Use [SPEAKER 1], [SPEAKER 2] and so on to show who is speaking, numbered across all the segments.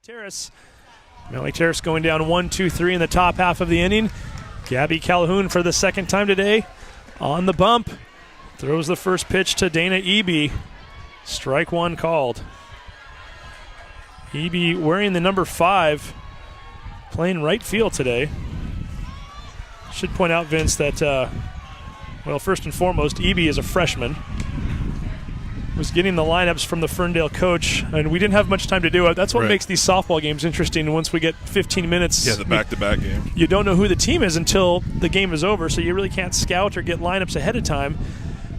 [SPEAKER 1] MTHS. MTHS going down 1-2-3 in the top half of the inning. Gabby Calhoun for the second time today on the bump. Throws the first pitch to Dana Eby. Strike one called. Eby wearing the number 5, playing right field today. Should point out, Vince, that, well, first and foremost, Eby is a freshman. Was getting the lineups from the Ferndale coach, and we didn't have much time to do it. That's what makes these softball games interesting. Once we get 15 minutes,
[SPEAKER 2] the back-to-back game,
[SPEAKER 1] you don't know who the team is until the game is over, so you really can't scout or get lineups ahead of time.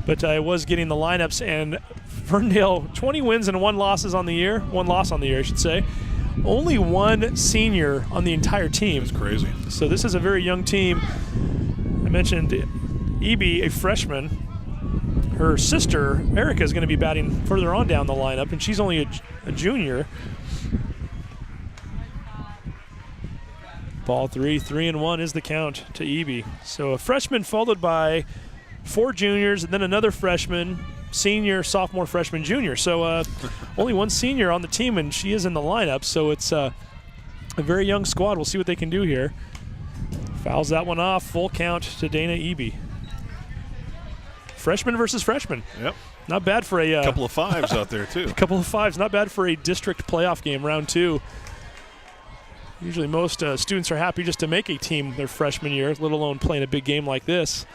[SPEAKER 1] But I was getting the lineups, and Ferndale 20 wins and 1 loss on the year. 1 loss on the year, I should say. Only 1 senior on the entire team.
[SPEAKER 2] It's crazy.
[SPEAKER 1] So this is a very young team. I mentioned Eby, a freshman. Her sister, Erica, is going to be batting further on down the lineup, and she's only a junior. Ball 3-1 is the count to Eby. So a freshman followed by 4 juniors, and then another freshman, senior, sophomore, freshman, junior. So only 1 senior on the team, and she is in the lineup. So it's a very young squad. We'll see what they can do here. Fouls that one off. Full count to Dana Eby. Freshman versus freshman.
[SPEAKER 2] Yep.
[SPEAKER 1] Not bad for a
[SPEAKER 2] couple of 5s out there, too.
[SPEAKER 1] A couple of 5s. Not bad for a district playoff game, round 2. Usually most students are happy just to make a team their freshman year, let alone playing a big game like this.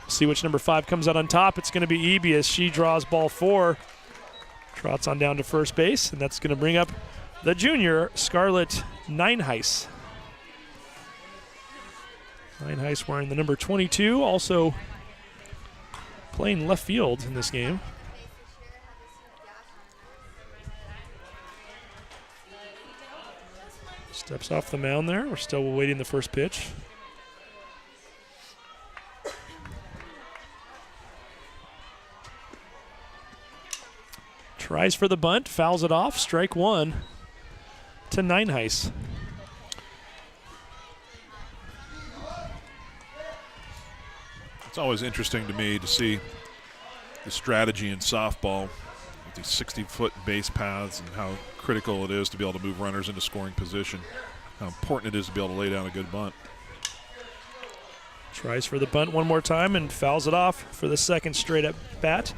[SPEAKER 1] See which number 5 comes out on top. It's going to be Eby as she draws ball 4. Trots on down to first base, and that's going to bring up the junior, Scarlett Nineheis. Nineheis wearing the number 22, also playing left field in this game. Steps off the mound there. We're still awaiting the first pitch. Tries for the bunt, fouls it off. Strike 1 to Nineheis.
[SPEAKER 2] It's always interesting to me to see the strategy in softball with these 60-foot base paths and how critical it is to be able to move runners into scoring position, how important it is to be able to lay down a good bunt.
[SPEAKER 1] Tries for the bunt one more time and fouls it off for the second straight at bat.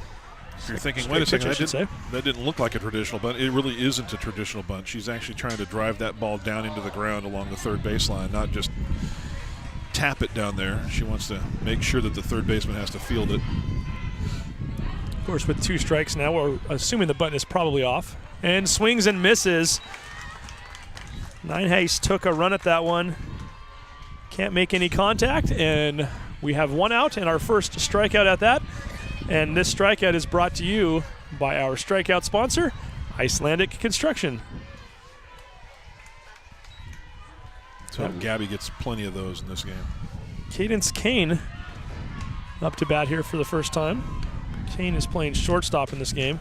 [SPEAKER 2] You're thinking, wait a second, that didn't look like a traditional bunt. It really isn't a traditional bunt. She's actually trying to drive that ball down into the ground along the third baseline, not just tap it down there. She wants to make sure that the third baseman has to field it.
[SPEAKER 1] Of course, with 2 strikes now, we're assuming the button is probably off. And swings and misses. Nineheis took a run at that one. Can't make any contact, and we have 1 out and our first strikeout at that. And this strikeout is brought to you by our strikeout sponsor, Icelandic Construction.
[SPEAKER 2] So Gabby gets plenty of those in this game.
[SPEAKER 1] Cadence Kane up to bat here for the first time. Kane is playing shortstop in this game.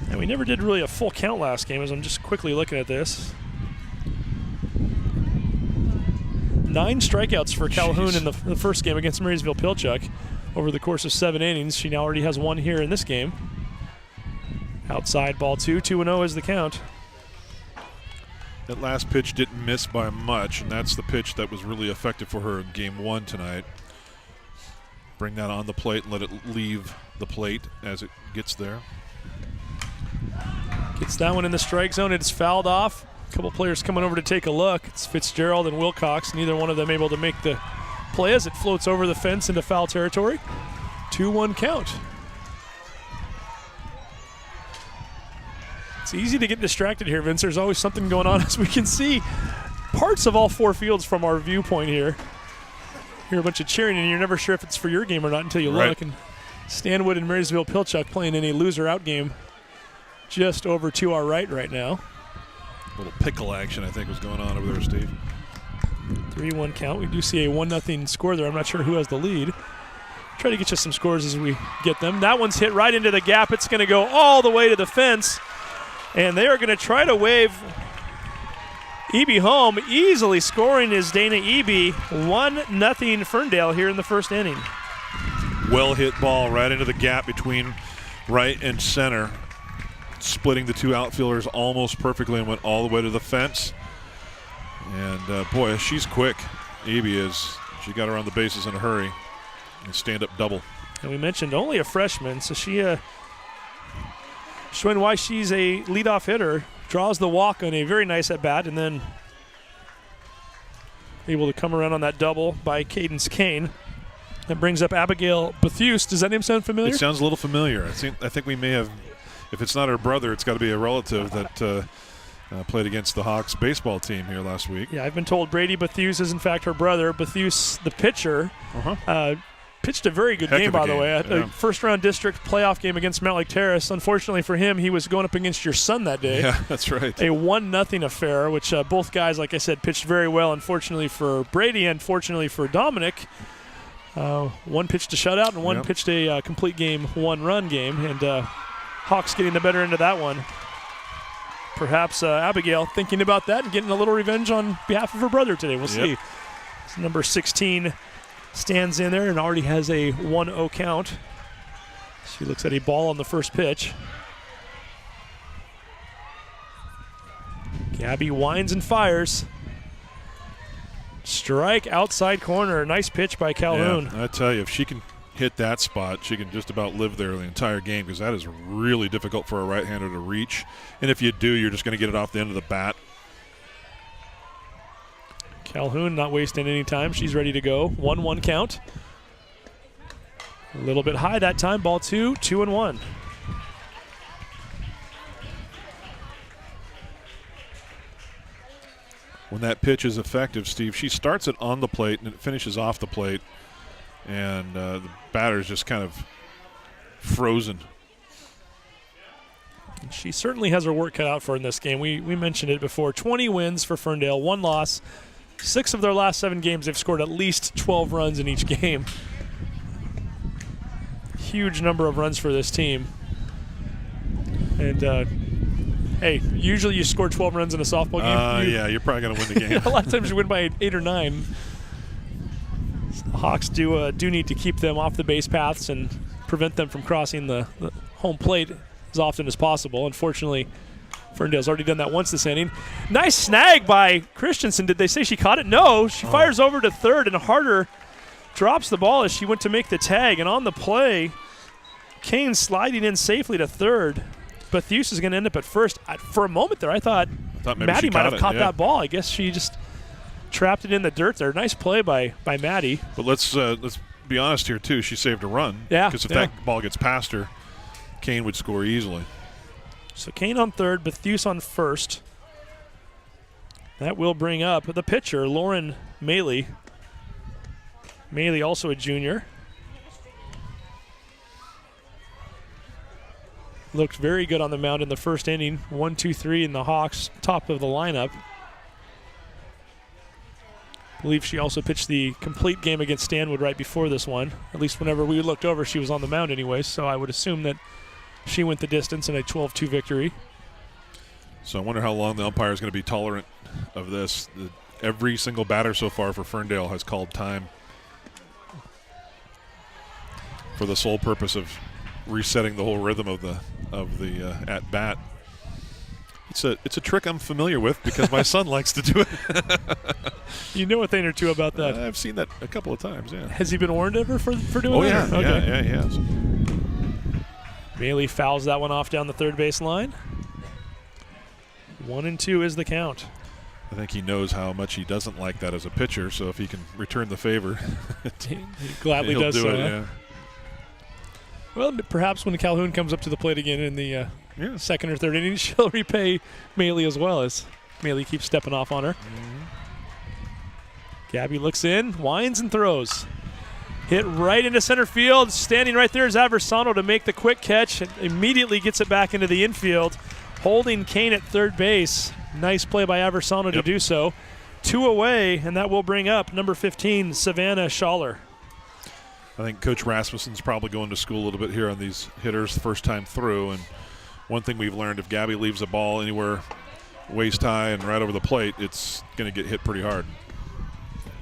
[SPEAKER 1] And we never did really a full count last game, as I'm just quickly looking at this. 9 strikeouts for Calhoun in the first game against Marysville Pilchuck over the course of 7 innings. She now already has 1 here in this game. Outside ball 2, 2-0 is the count.
[SPEAKER 2] That last pitch didn't miss by much, and that's the pitch that was really effective for her in game 1 tonight. Bring that on the plate and let it leave the plate as it gets there.
[SPEAKER 1] Gets that one in the strike zone. It's fouled off. A couple players coming over to take a look. It's Fitzgerald and Wilcox. Neither one of them able to make the play as it floats over the fence into foul territory. 2-1 count. It's easy to get distracted here, Vince. There's always something going on, as we can see parts of all 4 fields from our viewpoint here. Hear a bunch of cheering, and you're never sure if it's for your game or not until you look. And Stanwood and Marysville Pilchuck playing in a loser-out game just over to our right now.
[SPEAKER 2] A little pickle action, I think, was going on over there, Steve.
[SPEAKER 1] 3-1 count. We do see a 1-0 score there. I'm not sure who has the lead. Try to get you some scores as we get them. That one's hit right into the gap. It's going to go all the way to the fence. And they are going to try to wave Eby home. Easily scoring is Dana Eby. 1-0 Ferndale here in the first inning.
[SPEAKER 2] Well hit ball right into the gap between right and center. splitting the two outfielders almost perfectly and went all the way to the fence. And, boy, she's quick. Evie is. She got around the bases in a hurry and stand-up double.
[SPEAKER 1] And we mentioned only a freshman, so she showing why she's a leadoff hitter. Draws the walk on a very nice at-bat, and then able to come around on that double by Cadence Kane. That brings up Abigail Bethuse. Does that name sound familiar?
[SPEAKER 2] It sounds a little familiar. I think we may have, if it's not her brother, it's got to be a relative that played against the Hawks baseball team here last week.
[SPEAKER 1] Yeah, I've been told Brady Bethuse is in fact her brother. Bethuse, the pitcher, pitched a very good game, by the way. A first-round district playoff game against Mount Lake Terrace. Unfortunately for him, he was going up against your son that day.
[SPEAKER 2] Yeah, that's right.
[SPEAKER 1] A 1-0 affair, which both guys, like I said, pitched very well. Unfortunately for Brady and fortunately for Dominic, one pitched a shutout and one pitched a complete game, one-run game. And Hawks getting the better end of that one. Perhaps Abigail thinking about that and getting a little revenge on behalf of her brother today. We'll see. So number 16 stands in there and already has a 1-0 count. She looks at a ball on the first pitch. Gabby winds and fires. Strike outside corner. Nice pitch by Calhoun.
[SPEAKER 2] Yeah, I tell you, if she can hit that spot, she can just about live there the entire game, because that is really difficult for a right-hander to reach. And if you do, you're just going to get it off the end of the bat.
[SPEAKER 1] Calhoun not wasting any time. She's ready to go. 1-1 count. A little bit high that time. Ball 2, 2-1.
[SPEAKER 2] When that pitch is effective, Steve, she starts it on the plate and it finishes off the plate. And the batter's just kind of frozen.
[SPEAKER 1] She certainly has her work cut out for her in this game. We mentioned it before. 20 wins for Ferndale, 1 loss. 6 of their last 7 games, they've scored at least 12 runs in each game. Huge number of runs for this team. And, hey, usually you score 12 runs in a softball game.
[SPEAKER 2] Yeah, you're probably going to win the game.
[SPEAKER 1] A lot of times you win by 8 or 9. The Hawks do need to keep them off the base paths and prevent them from crossing the home plate as often as possible. Unfortunately, Ferndale's already done that once this inning. Nice snag by Christensen. Did they say she caught it? No. She fires over to third, and Harder drops the ball as she went to make the tag. And on the play, Kane sliding in safely to third. Bethuse is going to end up at first. For a moment there, I thought Maddie might have caught that ball. I guess she just trapped it in the dirt there. Nice play by Maddie.
[SPEAKER 2] But let's be honest here, too. She saved a run.
[SPEAKER 1] Yeah.
[SPEAKER 2] Because if that ball gets past her, Kane would score easily.
[SPEAKER 1] So Kane on third, Bethuse on first. That will bring up the pitcher, Lauren Maley. Maley also a junior. Looked very good on the mound in the first inning. 1-2-3 in the Hawks, top of the lineup. I believe she also pitched the complete game against Stanwood right before this one. At least whenever we looked over, she was on the mound anyway, so I would assume that she went the distance in a 12-2 victory.
[SPEAKER 2] So I wonder how long the umpire is going to be tolerant of this. Every single batter so far for Ferndale has called time for the sole purpose of resetting the whole rhythm of the at bat. It's a trick I'm familiar with because my son likes to do it.
[SPEAKER 1] You know a thing or two about that.
[SPEAKER 2] I've seen that a couple of times. Yeah.
[SPEAKER 1] Has he been warned ever for doing
[SPEAKER 2] that?
[SPEAKER 1] Oh
[SPEAKER 2] yeah,
[SPEAKER 1] okay.
[SPEAKER 2] yeah, he has.
[SPEAKER 1] Bailey fouls that one off down the third base line. 1-2 is the count.
[SPEAKER 2] I think he knows how much he doesn't like that as a pitcher, so if he can return the favor,
[SPEAKER 1] he gladly
[SPEAKER 2] he'll
[SPEAKER 1] does
[SPEAKER 2] do
[SPEAKER 1] so.
[SPEAKER 2] it, yeah.
[SPEAKER 1] Well, perhaps when Calhoun comes up to the plate again in the second or third inning, she'll repay Maley as well, as Maley keeps stepping off on her.
[SPEAKER 2] Mm-hmm.
[SPEAKER 1] Gabby looks in, winds and throws. Hit right into center field. Standing right there is Aversano to make the quick catch. And immediately gets it back into the infield, holding Kane at third base. Nice play by Aversano to do so. 2 away, and that will bring up number 15, Savannah Schaller.
[SPEAKER 2] I think Coach Rasmussen's probably going to school a little bit here on these hitters the first time through. And one thing we've learned, if Gabby leaves a ball anywhere waist high and right over the plate, it's going to get hit pretty hard.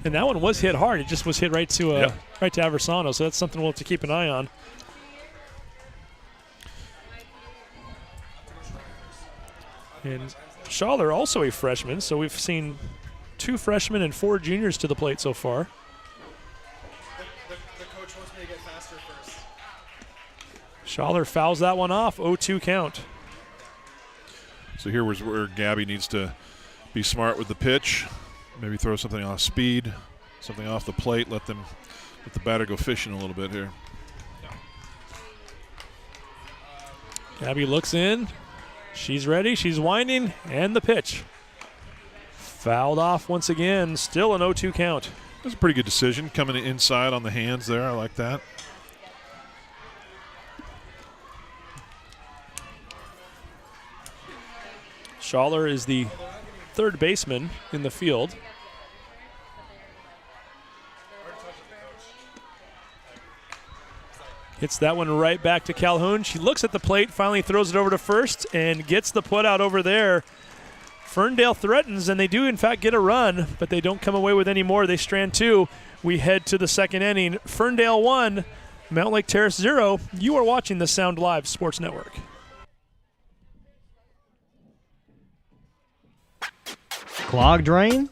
[SPEAKER 1] And that one was hit hard. It just was hit right to Aversano, so that's something we'll have to keep an eye on. And Schaller, also a freshman, so we've seen 2 freshmen and 4 juniors to the plate so far.
[SPEAKER 3] The coach wants me to get faster first.
[SPEAKER 1] Schaller fouls that one off, 0-2 count.
[SPEAKER 2] So here was where Gabby needs to be smart with the pitch. Maybe throw something off speed, something off the plate, let the batter go fishing a little bit here.
[SPEAKER 1] Gabby looks in. She's ready. She's winding. And the pitch. Fouled off once again. Still an 0-2 count.
[SPEAKER 2] That's a pretty good decision coming inside on the hands there. I like that.
[SPEAKER 1] Schaller is the third baseman in the field. Hits that one right back to Calhoun. She looks at the plate, finally throws it over to first, and gets the put out over there. Ferndale threatens, and they do, in fact, get a run, but they don't come away with any more. They strand 2. We head to the second inning. Ferndale 1, Mount Lake Terrace 0. You are watching the Sound Live Sports Network.
[SPEAKER 4] Clogged drain?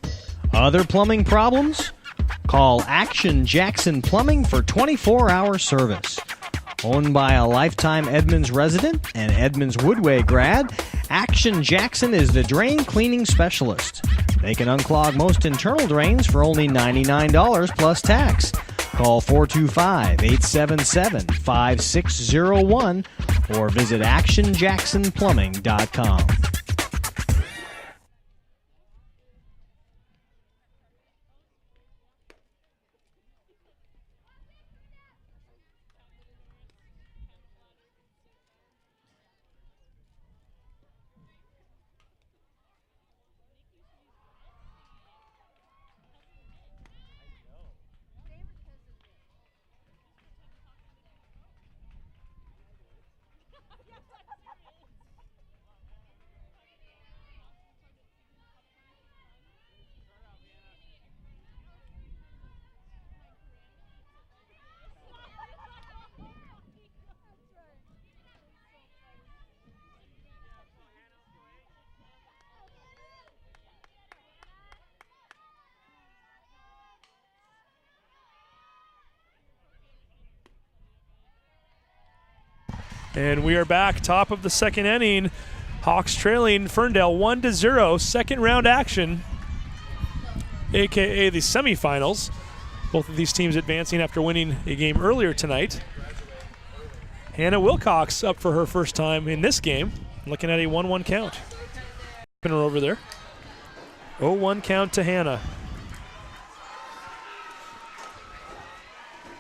[SPEAKER 4] Other plumbing problems? Call Action Jackson Plumbing for 24-hour service. Owned by a lifetime Edmonds resident and Edmonds Woodway grad, Action Jackson is the drain cleaning specialist. They can unclog most internal drains for only $99 plus tax. Call 425-877-5601 or visit actionjacksonplumbing.com.
[SPEAKER 1] And we are back, top of the second inning. Hawks trailing Ferndale 1-0. Second round action, a.k.a. the semifinals. Both of these teams advancing after winning a game earlier tonight. Hannah Wilcox up for her first time in this game, looking at a 1-1 count. Pin her over there. 0-1 count to Hannah.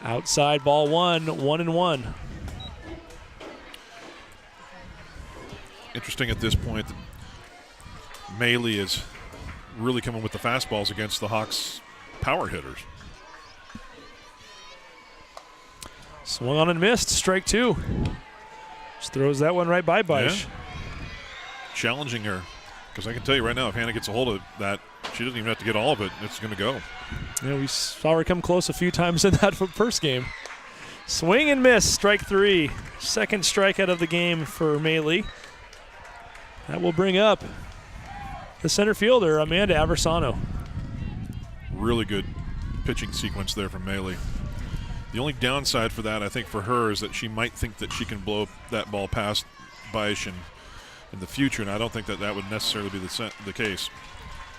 [SPEAKER 1] Outside ball 1-1.
[SPEAKER 2] Interesting at this point that Maley is really coming with the fastballs against the Hawks' power hitters.
[SPEAKER 1] Swung on and missed, strike 2. Just throws that one right by Beisch.
[SPEAKER 2] Yeah. Challenging her, because I can tell you right now, if Hannah gets a hold of that, she doesn't even have to get all of it. It's going to go.
[SPEAKER 1] Yeah, we saw her come close a few times in that first game. Swing and miss, strike 3. Second strikeout of the game for Maley. That will bring up the center fielder, Amanda Aversano.
[SPEAKER 2] Really good pitching sequence there from Maley. The only downside for that, I think, for her is that she might think that she can blow that ball past Beisch in the future, and I don't think that would necessarily be the case.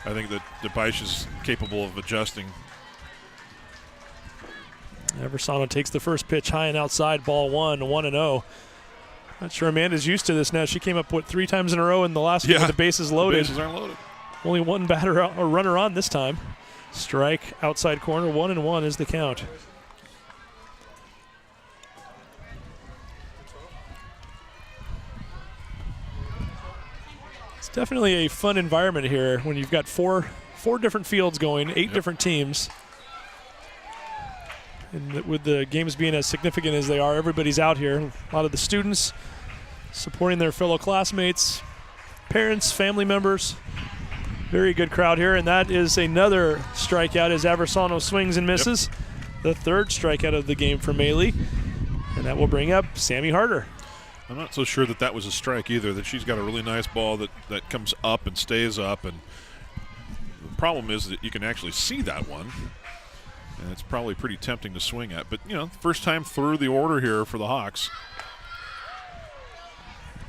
[SPEAKER 2] I think that Beisch is capable of adjusting.
[SPEAKER 1] Aversano takes the first pitch high and outside, ball 1-0. Not sure Amanda's used to this now. She came up, 3 times in a row in the last game with the bases loaded.
[SPEAKER 2] The bases aren't loaded.
[SPEAKER 1] Only one batter or runner on this time. Strike, outside corner, 1-1 is the count. It's definitely a fun environment here when you've got four different fields going, 8 different teams. And with the games being as significant as they are, everybody's out here. A lot of the students supporting their fellow classmates, parents, family members. Very good crowd here, and that is another strikeout as Aversano swings and misses. The third strikeout of the game for Maley, and that will bring up Sammy Harder.
[SPEAKER 2] I'm not so sure that was a strike either, that she's got a really nice ball that comes up and stays up. And the problem is that you can actually see that one. And it's probably pretty tempting to swing at. But, first time through the order here for the Hawks.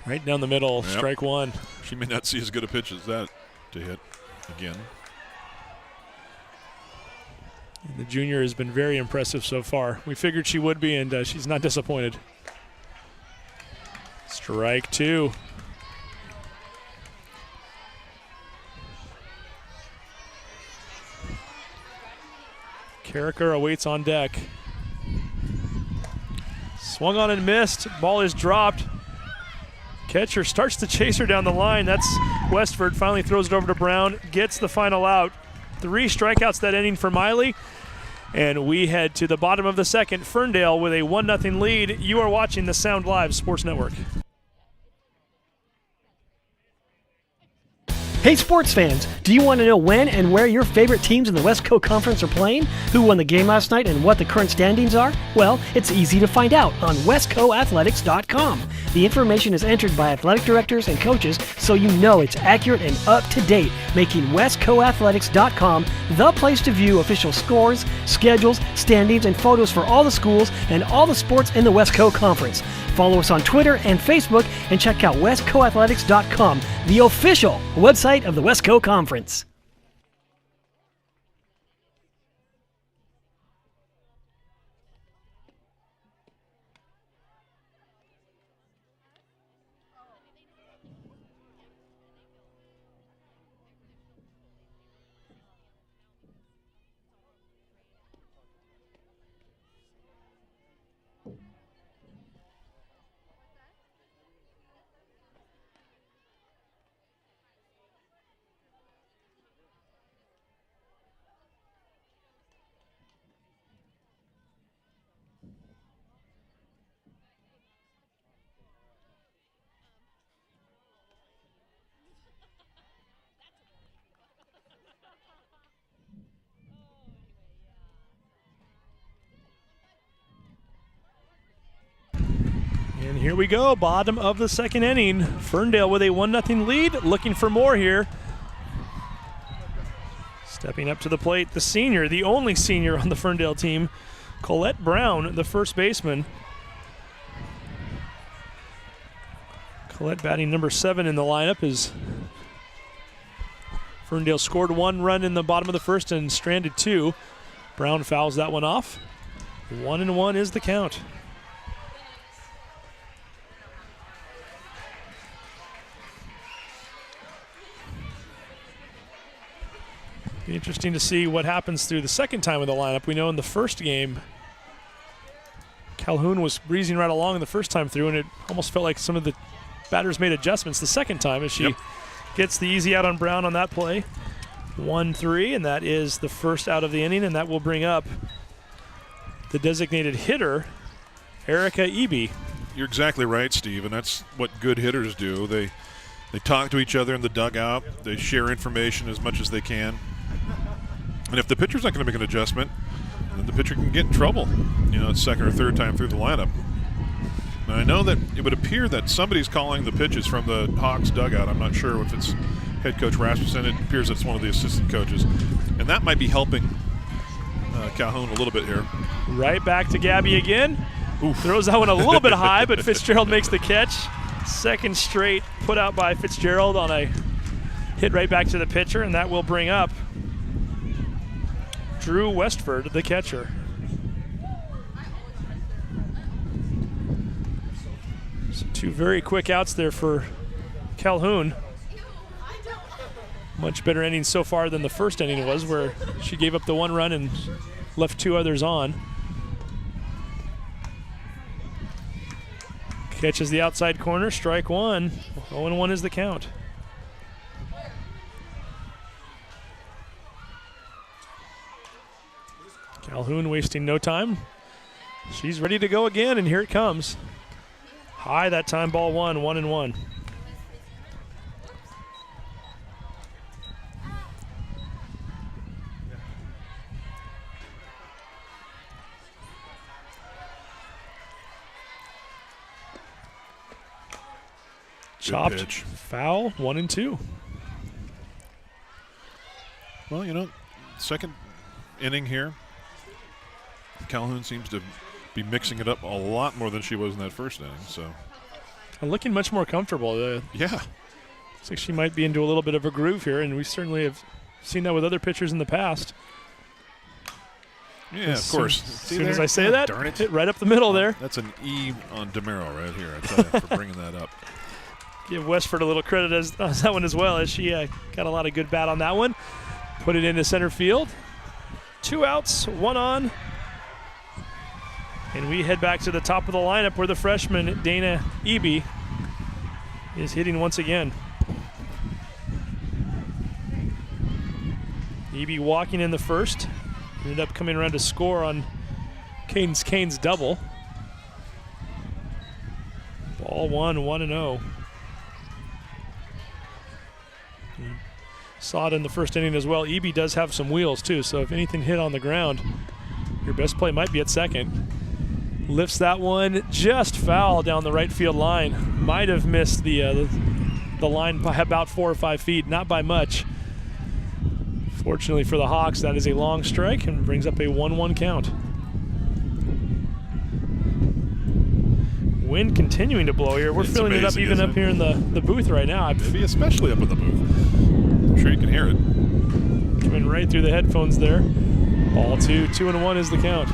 [SPEAKER 1] Right down the middle,
[SPEAKER 2] Yep.
[SPEAKER 1] Strike one.
[SPEAKER 2] She may not see as good a pitch as that to hit again.
[SPEAKER 1] The junior has been very impressive so far. We figured she would be, and she's not disappointed. Strike two. Carricker awaits on deck. Swung on and missed. Ball is dropped. Catcher starts to chase her down the line. That's Westford. Finally throws it over to Brown. Gets the final out. 3 strikeouts that inning for Miley. And we head to the bottom of the second. Ferndale with a 1-0 lead. You are watching the Sound Live Sports Network.
[SPEAKER 5] Hey sports fans, do you want to know when and where your favorite teams in the Westco Conference are playing? Who won the game last night and what the current standings are? Well, it's easy to find out on westcoathletics.com. The information is entered by athletic directors and coaches, so you know it's accurate and up to date, making westcoathletics.com the place to view official scores, schedules, standings, and photos for all the schools and all the sports in the Westco Conference. Follow us on Twitter and Facebook and check out westcoathletics.com, the official website of the Westco Conference.
[SPEAKER 1] And here we go, bottom of the second inning. Ferndale with a 1-0 lead, looking for more here. Stepping up to the plate, the senior, the only senior on the Ferndale team, Colette Brown, the first baseman. Colette batting number 7 in the lineup as Ferndale scored 1 run in the bottom of the first and stranded 2. Brown fouls that one off. 1-1 is the count. Be interesting to see what happens through the second time of the lineup. We know in the first game, Calhoun was breezing right along the first time through, and it almost felt like some of the batters made adjustments the second time as she gets the easy out on Brown on that play. 1-3, and that is the first out of the inning, and that will bring up the designated hitter, Erica Eby.
[SPEAKER 2] You're exactly right, Steve, and that's what good hitters do. They talk to each other in the dugout. They share information as much as they can. And if the pitcher's not going to make an adjustment, then the pitcher can get in trouble, it's second or third time through the lineup. And I know that it would appear that somebody's calling the pitches from the Hawks dugout. I'm not sure if it's head coach Rasmussen. It appears it's one of the assistant coaches. And that might be helping Calhoun a little bit here.
[SPEAKER 1] Right back to Gabby again. Oof. Throws that one a little bit high, but Fitzgerald makes the catch. Second straight put out by Fitzgerald on a hit right back to the pitcher, and that will bring up Drew Westford, the catcher. So 2 very quick outs there for Calhoun. Much better inning so far than the first inning was, where she gave up the 1 run and left 2 others on. Catches the outside corner, strike 1. 0-1 is the count. Calhoun wasting no time. She's ready to go again, and here it comes. High that time, ball 1, 1-1. Chopped.
[SPEAKER 2] pitch.
[SPEAKER 1] Foul. 1 and 2.
[SPEAKER 2] Well, second inning here. Calhoun seems to be mixing it up a lot more than she was in that first inning. So,
[SPEAKER 1] And looking much more comfortable.
[SPEAKER 2] yeah.
[SPEAKER 1] Looks like she might be into a little bit of a groove here, and we certainly have seen that with other pitchers in the past.
[SPEAKER 2] Yeah, of course.
[SPEAKER 1] As soon as I say that,
[SPEAKER 2] darn it.
[SPEAKER 1] hit right up the middle there.
[SPEAKER 2] That's an E on DeMero right here, I tell you, for bringing that up.
[SPEAKER 1] Give Westford a little credit as that one as well, as she got a lot of good bat on that one. Put it into center field. 2 outs, 1 on. And we head back to the top of the lineup where the freshman, Dana Eby, is hitting once again. Eby walking in the first. Ended up coming around to score on Kane's double. Ball 1-0. Saw it in the first inning as well. Eby does have some wheels too, so if anything hit on the ground, your best play might be at second. Lifts that one just foul down the right field line. Might have missed the line by about 4 or 5 feet, not by much. Fortunately for the Hawks, that is a long strike and brings up a 1-1 count. Wind continuing to blow here. We're feeling it up even up here in the booth right now.
[SPEAKER 2] Maybe especially up in the booth. I'm sure you can hear it.
[SPEAKER 1] Coming right through the headphones there. Ball 2, 2-1 is the count.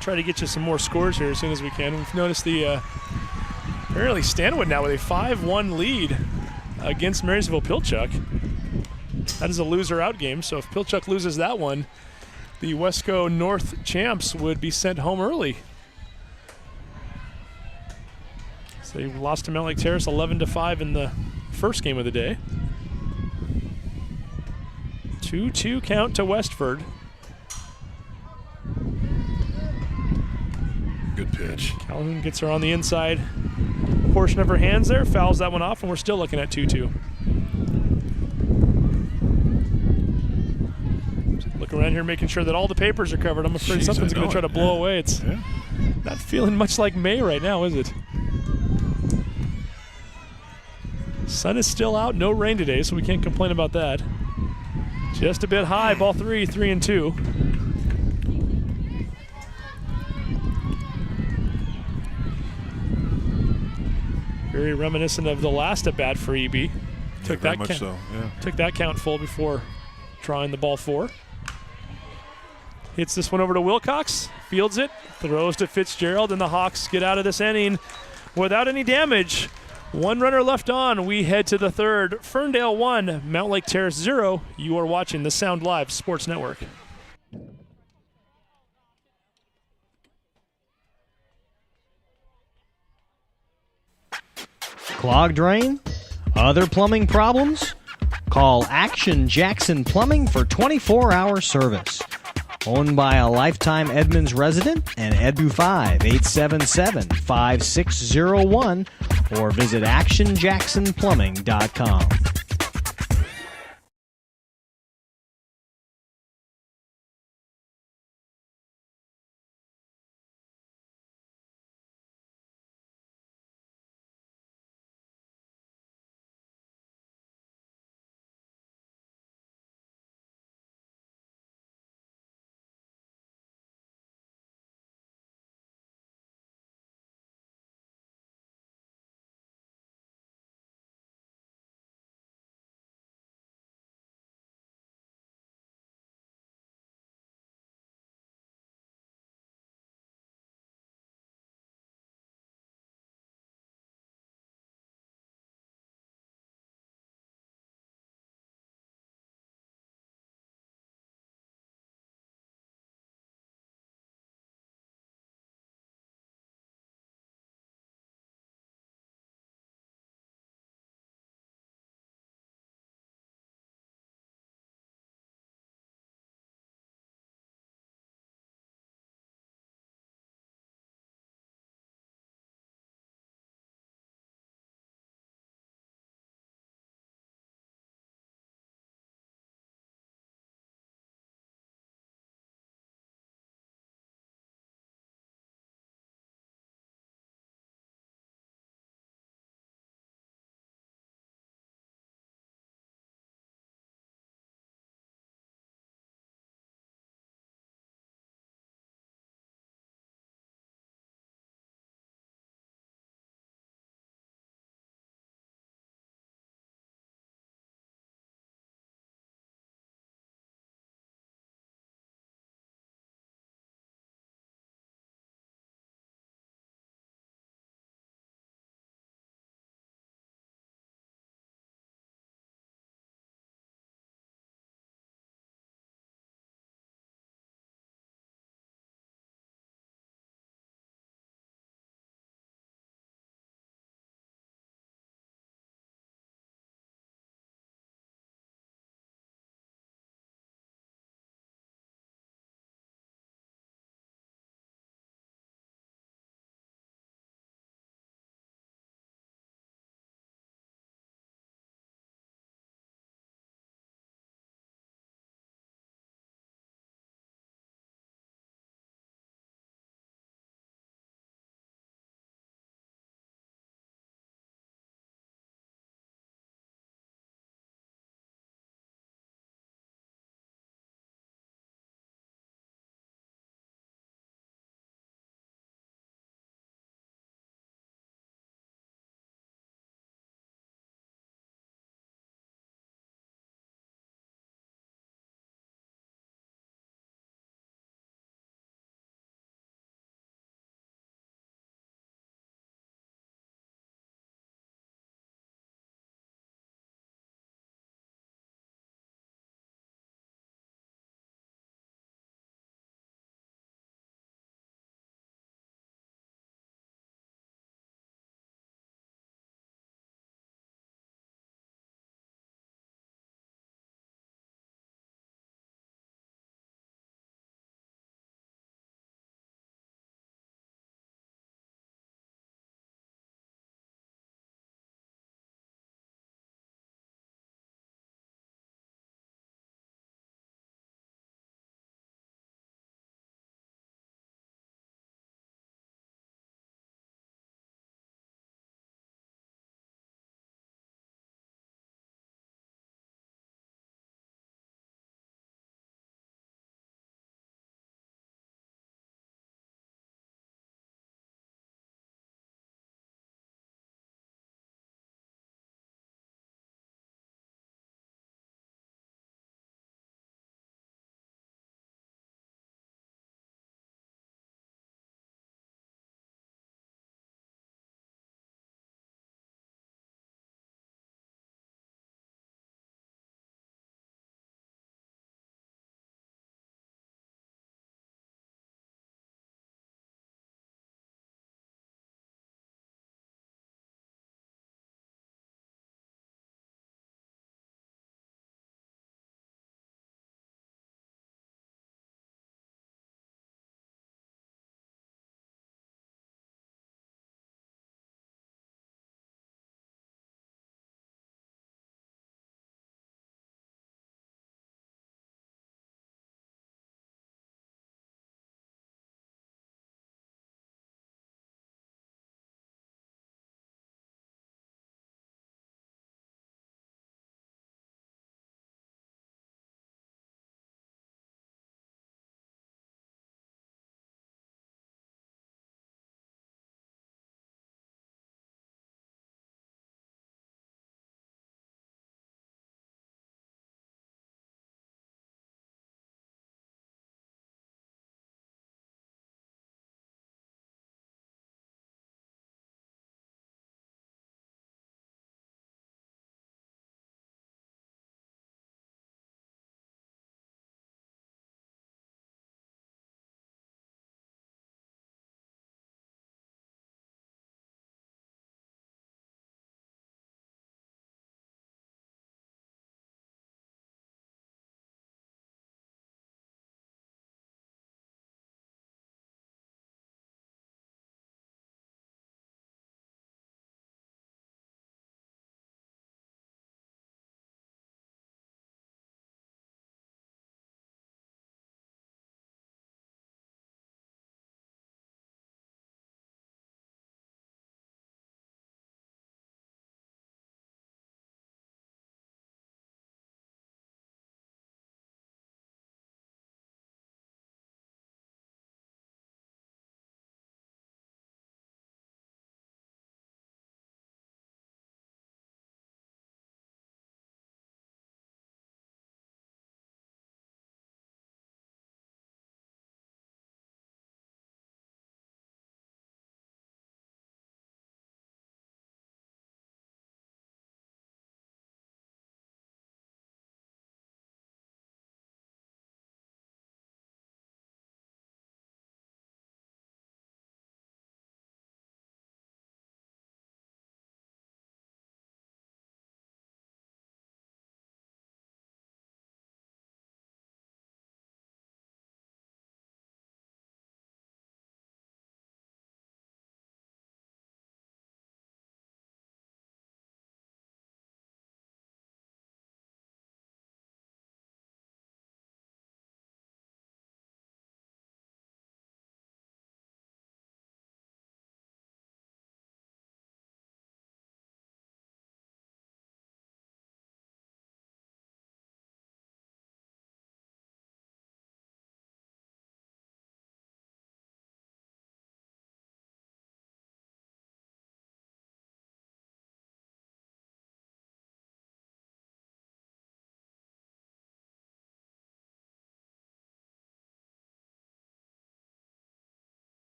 [SPEAKER 1] Try to get you some more scores here as soon as we can. We've noticed the apparently Stanwood now with a 5-1 lead against Marysville Pilchuck. That is a loser out game, so if Pilchuck loses that one, the Wesco North champs would be sent home early. So they lost to Mount Lake Terrace 11-5 in the first game of the day. 2-2 count to Westford.
[SPEAKER 2] Good pitch.
[SPEAKER 1] Calhoun gets her on the inside portion of her hands there, fouls that one off, and we're still looking at 2-2. Look around here making sure that all the papers are covered. I'm afraid something's going to try to blow away. It's not feeling much like May right now, is it? Sun is still out, no rain today, so we can't complain about that. Just a bit high, ball 3, 3-2. Very reminiscent of the last at bat for EB. Took that count full before trying the ball 4. Hits this one over to Wilcox, fields it, throws to Fitzgerald, and the Hawks get out of this inning without any damage. 1 runner left on. We head to the third. Ferndale 1, Mount Lake Terrace 0. You are watching the Sound Live Sports Network.
[SPEAKER 4] Clogged drain? Other plumbing problems? Call Action Jackson Plumbing for 24-hour service. Owned by a lifetime Edmonds resident and Edu 5-877-5601 or visit actionjacksonplumbing.com.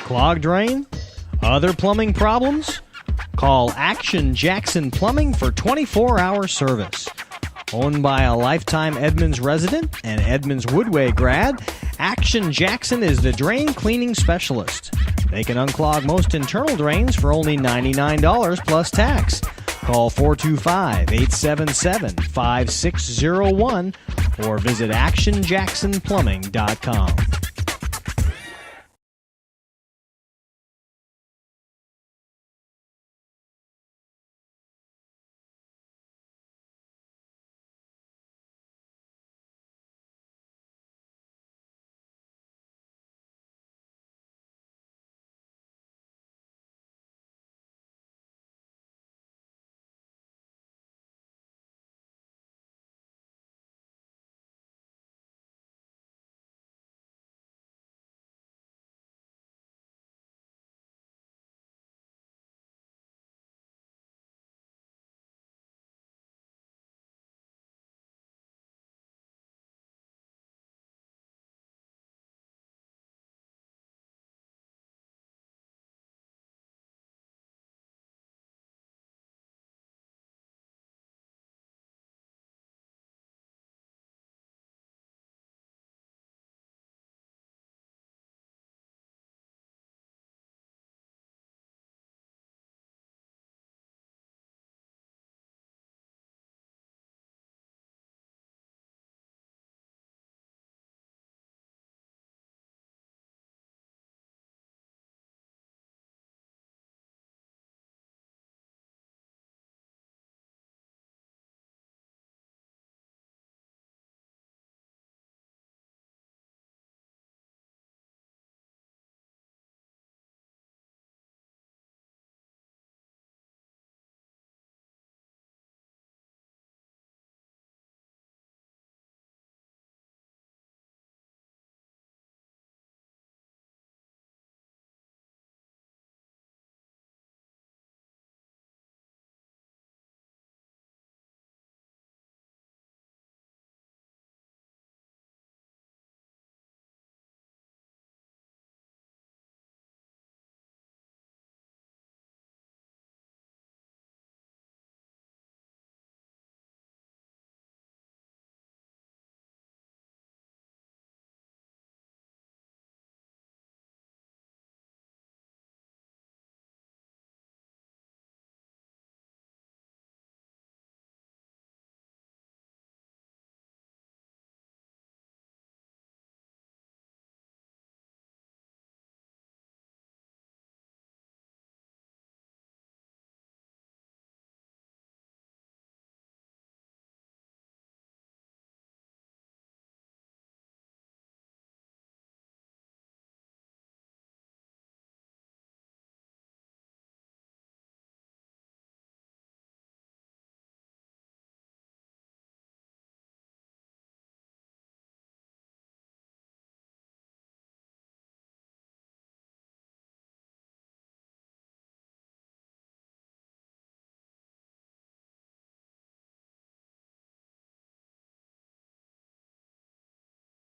[SPEAKER 4] Clogged drain? Other plumbing problems? Call Action Jackson Plumbing for 24-hour service. Owned by a lifetime Edmonds resident and Edmonds Woodway grad, Action Jackson is the drain cleaning specialist. They can unclog most internal drains for only $99 plus tax. Call 425-877-5601 or visit actionjacksonplumbing.com.